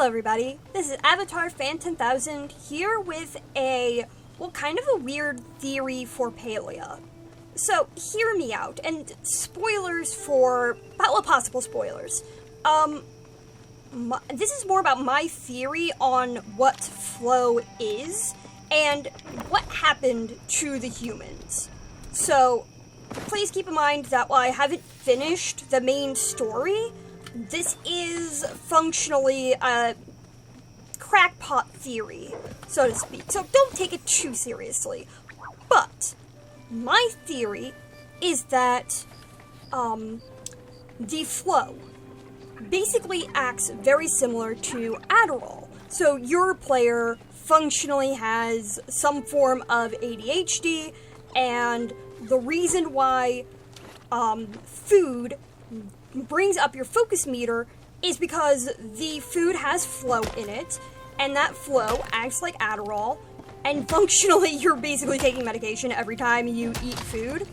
Hello everybody, this is Avatar Fan 10,000 here with kind of a weird theory for Palia. So, hear me out, and spoilers for, possible spoilers. This is more about my theory on what flow is, and what happened to the humans. So, please keep in mind that while I haven't finished the main story, this is functionally a crackpot theory, so to speak. So don't take it too seriously. But my theory is that the flow basically acts very similar to Adderall. So your player functionally has some form of ADHD, and the reason why food brings up your focus meter is because the food has flow in it, and that flow acts like Adderall, and functionally you're basically taking medication every time you eat food.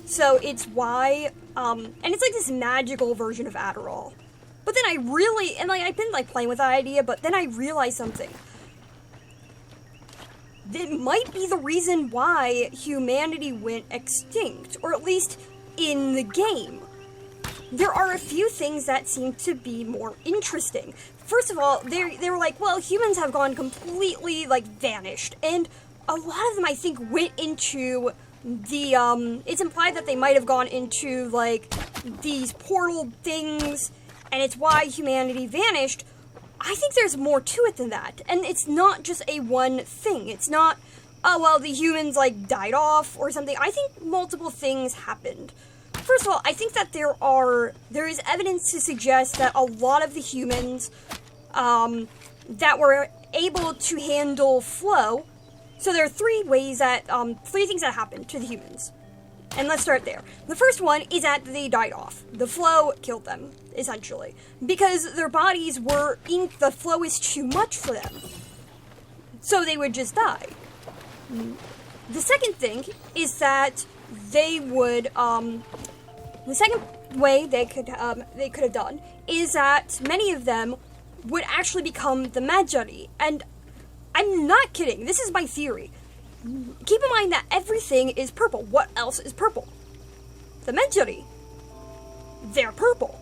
So it's why, and it's like this magical version of Adderall. But then I've been playing with that idea, but then I realized something. That might be the reason why humanity went extinct, or at least in the game. There are a few things that seem to be more interesting. First of all, they were like, well, humans have gone completely, vanished. And a lot of them, I think, went into the, it's implied that they might have gone into, these portal things, and it's why humanity vanished. I think there's more to it than that. And it's not just a one thing. It's not, oh, well, the humans, died off or something. I think multiple things happened. First of all, I think that there is evidence to suggest that a lot of the humans that were able to handle flow, so there are three things that happened to the humans. And let's start there. The first one is that they died off. The flow killed them, essentially. Because their bodies the flow is too much for them. So they would just die. The second thing is that they would, the second way they could have done is that many of them would actually become the Magi. And I'm not kidding, this is my theory. Keep in mind that everything is purple. What else is purple? The Magi. They're purple.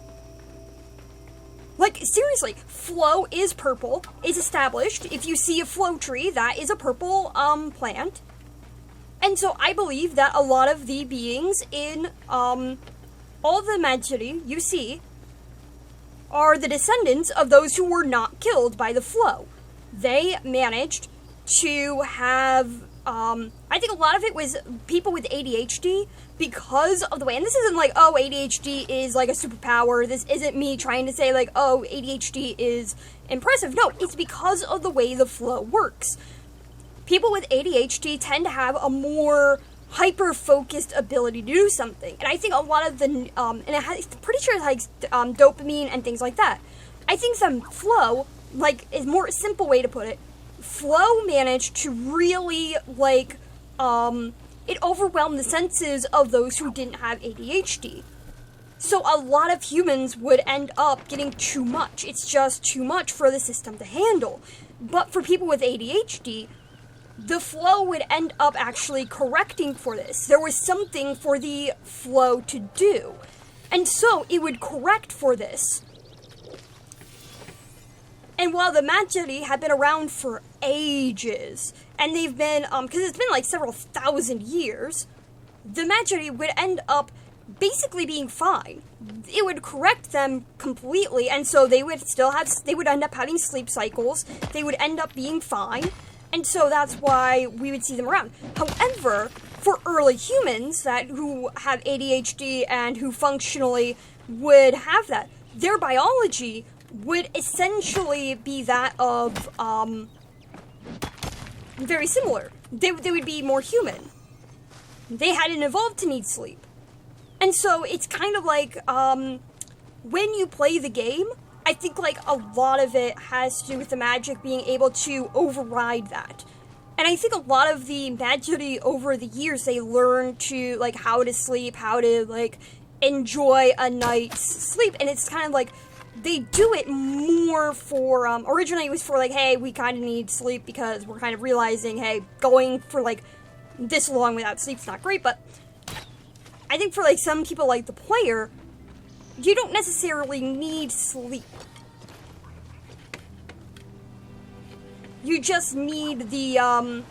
Seriously, flow is purple. It's established. If you see a flow tree, that is a purple, plant. And so I believe that a lot of the beings in, all the Magi you see are the descendants of those who were not killed by the flow. They managed to have, I think a lot of it was people with ADHD because of the way, and this isn't ADHD is a superpower. This isn't me trying to say ADHD is impressive. No, it's because of the way the flow works. People with ADHD tend to have a more hyper-focused ability to do something. And I think a lot of the, and pretty sure it has, dopamine and things like that. I think some flow, is more a simple way to put it. Flow managed to really, it overwhelmed the senses of those who didn't have ADHD. So a lot of humans would end up getting too much. It's just too much for the system to handle. But for people with ADHD, the flow would end up actually correcting for this. There was something for the flow to do. And so it would correct for this. And while the Magi have been around for ages, and they've been, because it's been several thousand years, the Magi would end up basically being fine. It would correct them completely, and so they would end up having sleep cycles, they would end up being fine, and so that's why we would see them around. However, for early humans who have ADHD and who functionally would have that, their biology would essentially be that of, very similar. They would be more human. They hadn't evolved to need sleep. And so it's kind of when you play the game, I think a lot of it has to do with the magic being able to override that. And I think a lot of the Magi over the years, they learn to, how to sleep, how to, enjoy a night's sleep. And it's kind of they do it more for, originally it was for, like, hey, we kind of need sleep because we're kind of realizing, hey, going for, like, this long without sleep's not great, but I think for, like, some people, like the player, you don't necessarily need sleep. You just need the,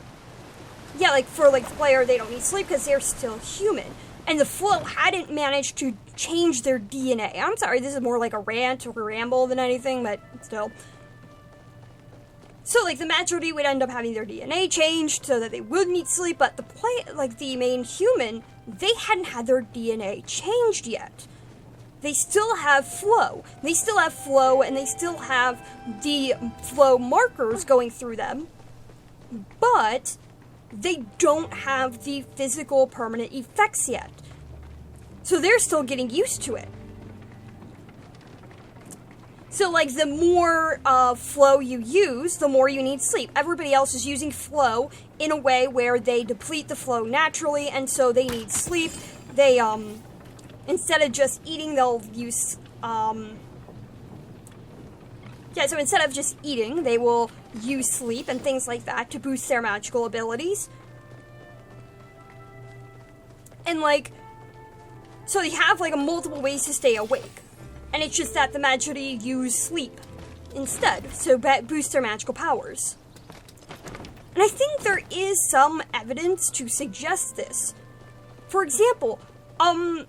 yeah, like, for, like, the player, they don't need sleep because they're still human. And the flow hadn't managed to change their DNA. I'm sorry, this is more like a rant or a ramble than anything, but still. So, like, the majority would end up having their DNA changed so that they would need sleep, but the main human, they hadn't had their DNA changed yet. They still have flow. They still have flow, and they still have the flow markers going through them, but they don't have the physical permanent effects yet. So they're still getting used to it. So, like, the more flow you use, the more you need sleep. Everybody else is using flow in a way where they deplete the flow naturally, and so they need sleep. They, instead of just eating, they'll use, yeah, so instead of just eating, they will use sleep and things like that to boost their magical abilities. And, like, so they have, like, multiple ways to stay awake. And it's just that the Magi use sleep instead, so boost their magical powers. And I think there is some evidence to suggest this. For example, the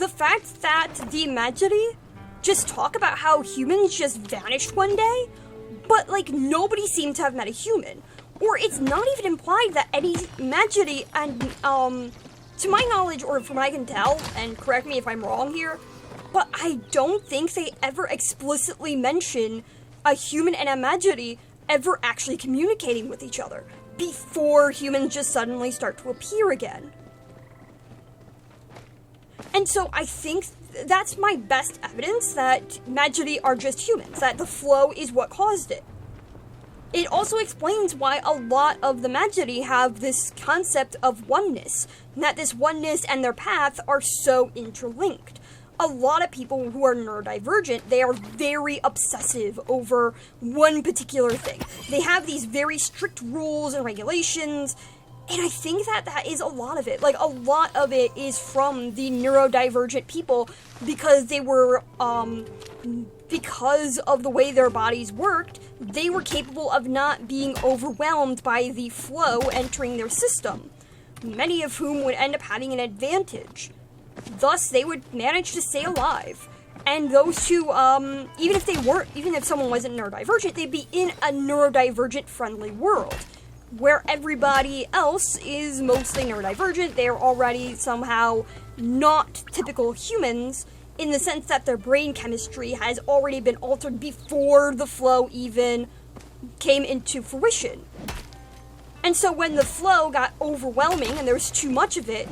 fact that the Magi just talk about how humans just vanished one day, but, like, nobody seemed to have met a human. Or it's not even implied that any Magi, and, to my knowledge, or from what I can tell, and correct me if I'm wrong here, but I don't think they ever explicitly mention a human and a Magi ever actually communicating with each other before humans just suddenly start to appear again. And so I think that's my best evidence that Magi are just humans, that the flow is what caused it. It also explains why a lot of the Magi have this concept of oneness, and that this oneness and their path are so interlinked. A lot of people who are neurodivergent, they are very obsessive over one particular thing. They have these very strict rules and regulations, and I think that that is a lot of it. Like, a lot of it is from the neurodivergent people because they were, because of the way their bodies worked, they were capable of not being overwhelmed by the flow entering their system, many of whom would end up having an advantage. Thus, they would manage to stay alive. And those who, even if someone wasn't neurodivergent, they'd be in a neurodivergent-friendly world, where everybody else is mostly neurodivergent. They're already somehow not typical humans, in the sense that their brain chemistry has already been altered before the flow even came into fruition. And so when the flow got overwhelming and there was too much of it,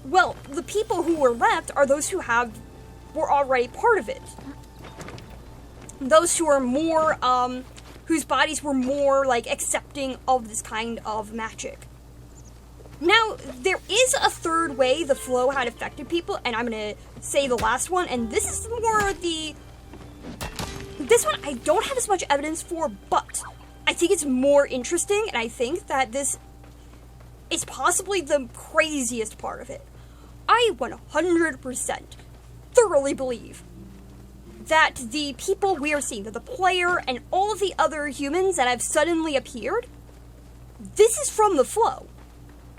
well, the people who were left are those who were already part of it. Those who are more, whose bodies were more, like, accepting of this kind of magic. Now, there is a third way the flow had affected people, and I'm gonna say the last one, and this is more this one I don't have as much evidence for, but I think it's more interesting, and I think that this is possibly the craziest part of it. I 100% thoroughly believe that the people we are seeing, that the player and all of the other humans that have suddenly appeared, this is from the flow.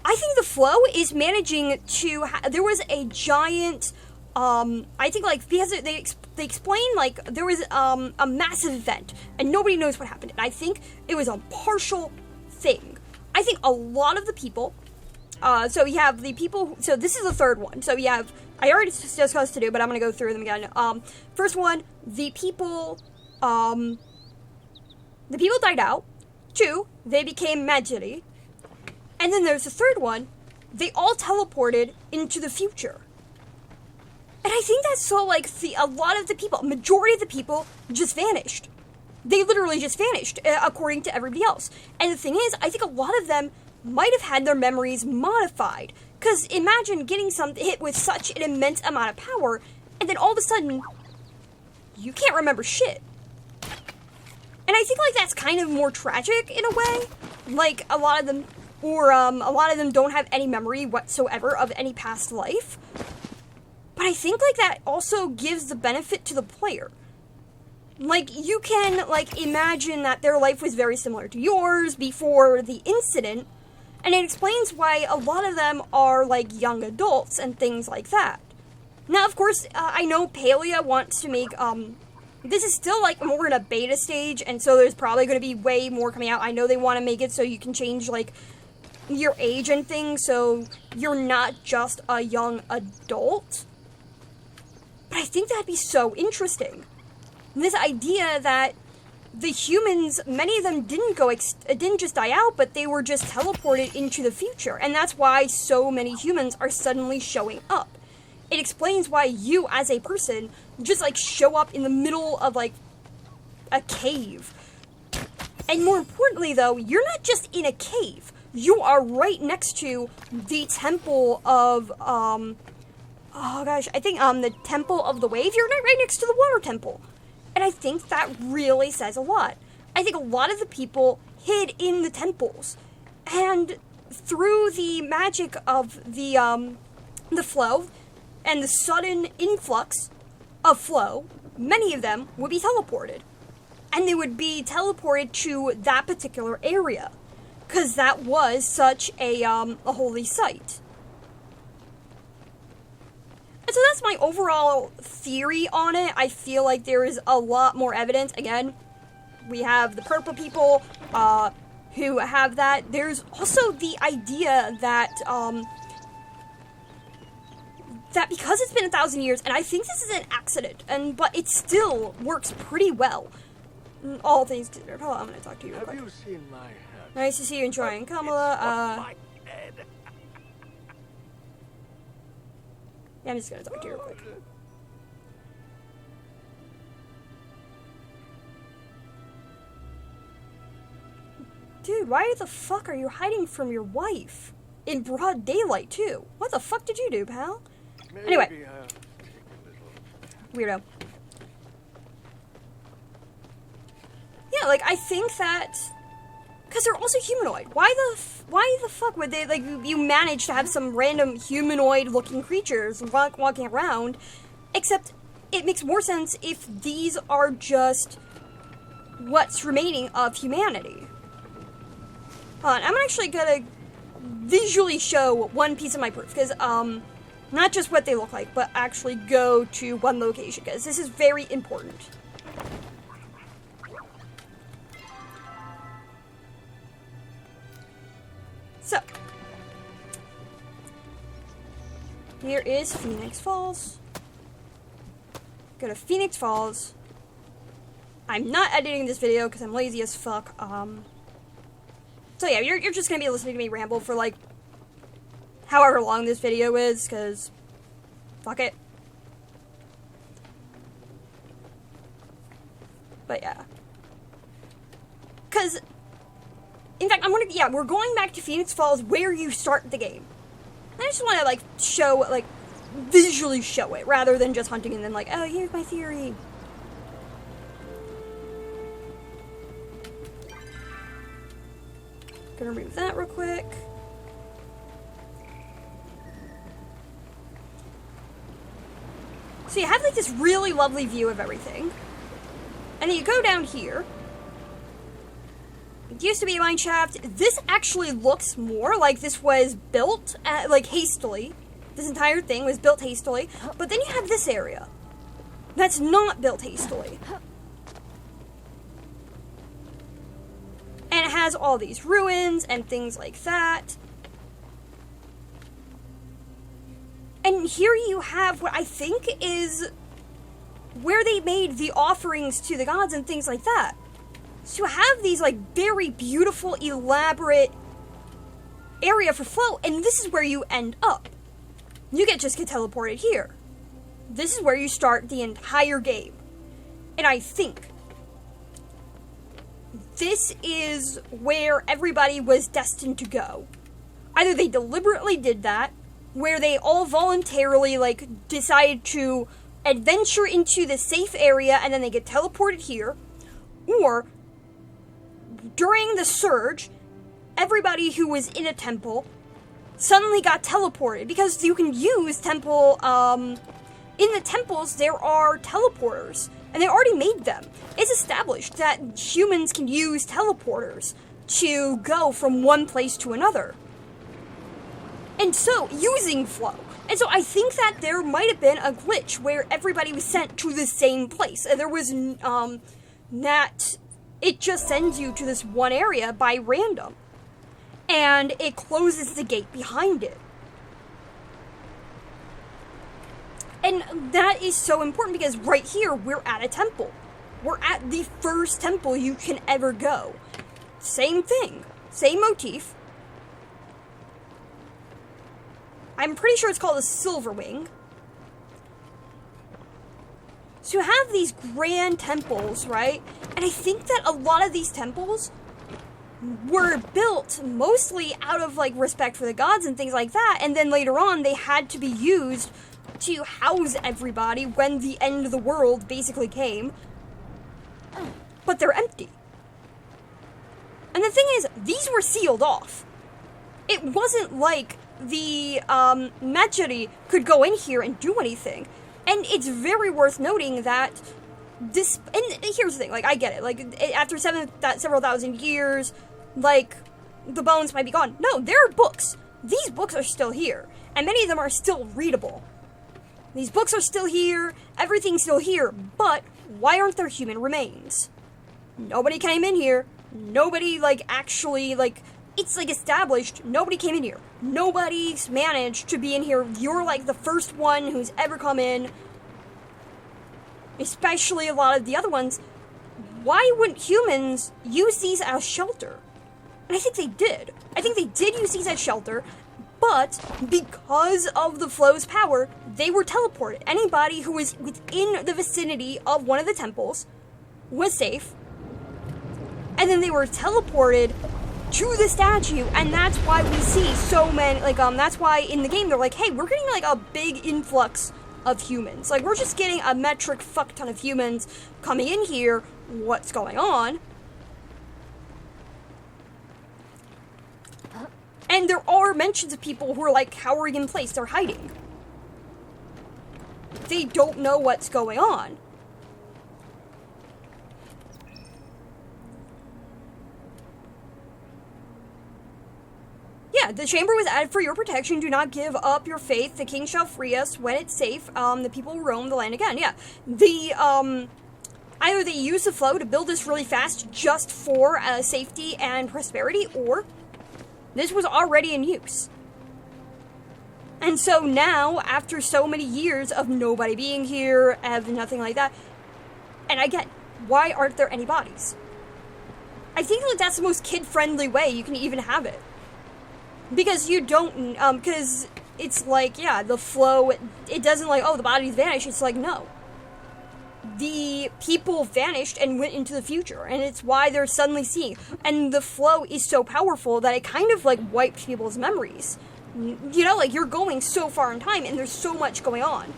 I think the flow is managing to there was a giant, I think, like, because they explain, like, there was a massive event, and nobody knows what happened, and I think it was a partial thing. I think a lot of the people, so you have the people, so this is the third one, so you have, I already discussed to do, but I'm gonna go through them again. First one, the people died out. 2, they became Magi. And then there's the third one, they all teleported into the future. And I think that's so, like, a lot of the people, majority of the people just vanished. They literally just vanished, according to everybody else. And the thing is, I think a lot of them might have had their memories modified. Because imagine getting hit with such an immense amount of power, and then all of a sudden, you can't remember shit. And I think, like, that's kind of more tragic in a way. Like, a lot of them don't have any memory whatsoever of any past life. But I think, like, that also gives the benefit to the player. Like, you can, like, imagine that their life was very similar to yours before the incident, and it explains why a lot of them are, like, young adults and things like that. Now, of course, I know Palia wants to make, this is still, like, more in a beta stage, and so there's probably going to be way more coming out. I know they want to make it so you can change, like, your age and things, so you're not just a young adult. But I think that'd be so interesting. This idea that the humans, many of them didn't just die out, but they were just teleported into the future. And that's why so many humans are suddenly showing up. It explains why you, as a person, just, like, show up in the middle of, like, a cave. And more importantly, though, you're not just in a cave. You are right next to the temple of, oh gosh, I think, the Temple of the Wave. You're right next to the Water Temple. And I think that really says a lot. I think a lot of the people hid in the temples. And through the magic of the flow and the sudden influx of flow, many of them would be teleported. And they would be teleported to that particular area. Because that was such a holy site. And so that's my overall theory on it. I feel like there is a lot more evidence. Again, we have the purple people who have that. There's also the idea that that because it's been 1,000 years, and I think this is an accident, but it still works pretty well. All things considered. Hold on, I'm going to talk to you real quick. Have you seen my hat? Nice to see you enjoying Kamala. Yeah, I'm just gonna talk to you real quick. Dude, why the fuck are you hiding from your wife? In broad daylight, too. What the fuck did you do, pal? Anyway. Weirdo. Yeah, like, I think that... Because they're also humanoid. Why the fuck would they, like, you manage to have some random humanoid-looking creatures walking around, except it makes more sense if these are just what's remaining of humanity. Hold on, I'm actually gonna visually show one piece of my proof, because, not just what they look like, but actually go to one location, because this is very important. So, here is Phoenix Falls. Go to Phoenix Falls. I'm not editing this video because I'm lazy as fuck. So yeah, you're just gonna be listening to me ramble for, like, however long this video is, because fuck it. But yeah. Because... In fact, we're going back to Phoenix Falls where you start the game. I just want to, like, show, like, visually show it, rather than just hunting and then, like, oh, here's my theory. Gonna remove that real quick. So you have, like, this really lovely view of everything. And then you go down here. It used to be a mine shaft. This actually looks more like this was built, like, hastily. This entire thing was built hastily. But then you have this area that's not built hastily. And it has all these ruins and things like that. And here you have what I think is where they made the offerings to the gods and things like that. So you have these, like, very beautiful, elaborate area for flow, and this is where you end up. You just get teleported here. This is where you start the entire game. And I think this is where everybody was destined to go. Either they deliberately did that, where they all voluntarily, like, decided to adventure into the safe area and then they get teleported here, or during the surge, everybody who was in a temple suddenly got teleported, because you can use temple, in the temples there are teleporters, and they already made them. It's established that humans can use teleporters to go from one place to another. And so, using flow. And so I think that there might have been a glitch where everybody was sent to the same place. And there was, that it just sends you to this one area by random. And it closes the gate behind it. And that is so important because right here, we're at a temple. We're at the first temple you can ever go. Same thing. Same motif. I'm pretty sure it's called a Silver Wing. So you have these grand temples, right? And I think that a lot of these temples were built mostly out of, like, respect for the gods and things like that. And then later on, they had to be used to house everybody when the end of the world basically came. But they're empty. And the thing is, these were sealed off. It wasn't like the Machiri could go in here and do anything. And it's very worth noting that this, and here's the thing, like, I get it, like, after several thousand years, like, the bones might be gone. No, there are books. These books are still here, and many of them are still readable. These books are still here, everything's still here, but why aren't there human remains? Nobody came in here, nobody, like, actually, like, it's, like, established, nobody came in here. Nobody's managed to be in here. You're, like, the first one who's ever come in. Especially a lot of the other ones. Why wouldn't humans use these as shelter? And I think they did. I think they did use these as shelter, but because of the flow's power, they were teleported. Anybody who was within the vicinity of one of the temples was safe. And then they were teleported to the statue, and that's why we see so many, like, that's why in the game they're like, hey, we're getting, like, a big influx of humans. Like, we're just getting a metric fuck ton of humans coming in here. What's going on? And there are mentions of people who are, like, cowering in place. They're hiding. They don't know what's going on. Yeah, the chamber was added for your protection. Do not give up your faith. The king shall free us when it's safe. The people will roam the land again. Yeah, either they use the flow to build this really fast just for safety and prosperity, or this was already in use. And so now, after so many years of nobody being here, of nothing like that, and again, why aren't there any bodies? I think that that's the most kid-friendly way you can even have it. Because you don't, because it's like, yeah, the flow, it doesn't like, oh, the bodies vanish. It's like, no. The people vanished and went into the future, and it's why they're suddenly seeing. And the flow is so powerful that it kind of, like, wiped people's memories. You know, like, you're going so far in time, and there's so much going on,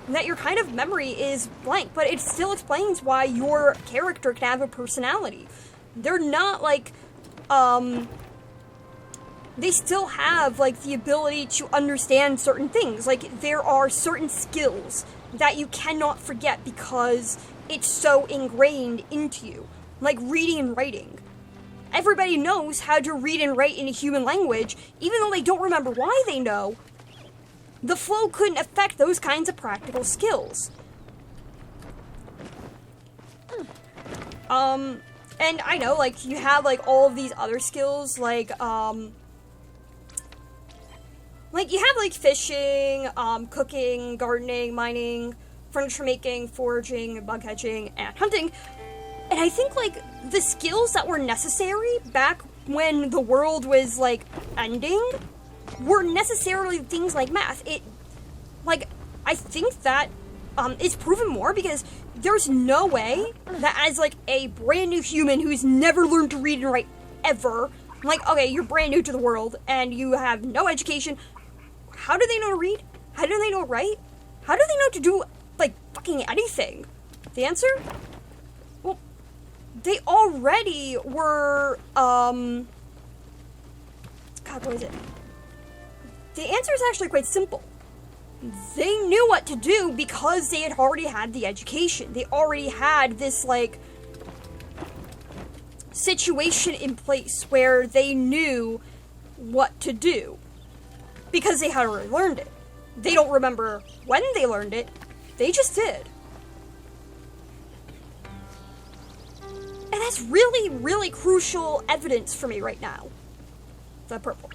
that your kind of memory is blank. But it still explains why your character can have a personality. They're not, like, they still have, like, the ability to understand certain things. Like, there are certain skills that you cannot forget because it's so ingrained into you. Like reading and writing. Everybody knows how to read and write in a human language, even though they don't remember why they know. The flow couldn't affect those kinds of practical skills. And I know, like, you have, like, all of these other skills, like, you have, like, fishing, cooking, gardening, mining, furniture making, foraging, bug catching, and hunting. And I think, like, the skills that were necessary back when the world was, like, ending were necessarily things like math. I think that, it's proven more because there's no way that as, like, a brand new human who's never learned to read and write ever, like, okay, you're brand new to the world and you have no education. How do they know to read? How do they know to write? How do they know to do, like, fucking anything. The answer? Well, they already were, God, what is it? The answer is actually quite simple. They knew what to do because they had already had the education. They already had this, like, situation in place where they knew what to do because they had already learned it. They don't remember when they learned it, they just did. And that's really, really crucial evidence for me right now. The purple.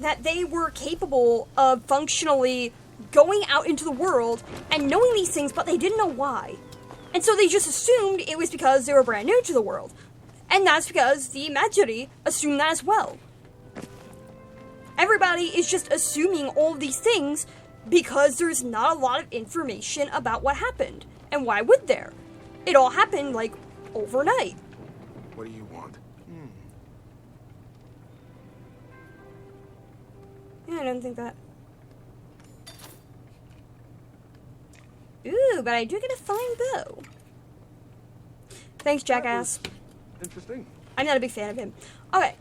That they were capable of functionally going out into the world and knowing these things, but they didn't know why. And so they just assumed it was because they were brand new to the world. And that's because the Magiri assumed that as well. Everybody is just assuming all of these things because there's not a lot of information about what happened. And why would there? It all happened, like, overnight. What do you want? Yeah, I don't think that... Ooh, but I do get a fine bow. Thanks, jackass. Interesting. I'm not a big fan of him. Okay.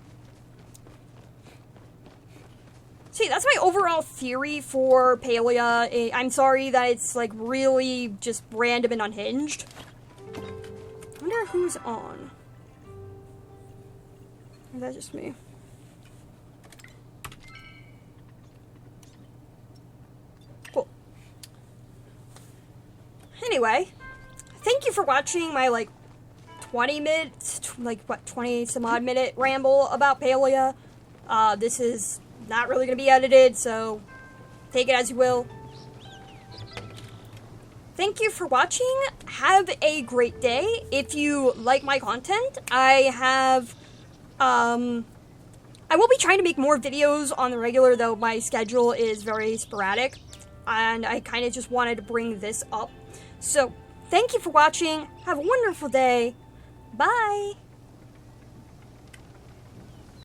See, that's my overall theory for Palia. I'm sorry that it's, like, really just random and unhinged. I wonder who's on. Or is that just me? Cool. Anyway, thank you for watching my, like, 20 minutes, 20 some odd minute ramble about Palia. This is not really going to be edited, so take it as you will. Thank you for watching. Have a great day. If you like my content, I will be trying to make more videos on the regular, though my schedule is very sporadic, and I kind of just wanted to bring this up. So, thank you for watching. Have a wonderful day. Bye!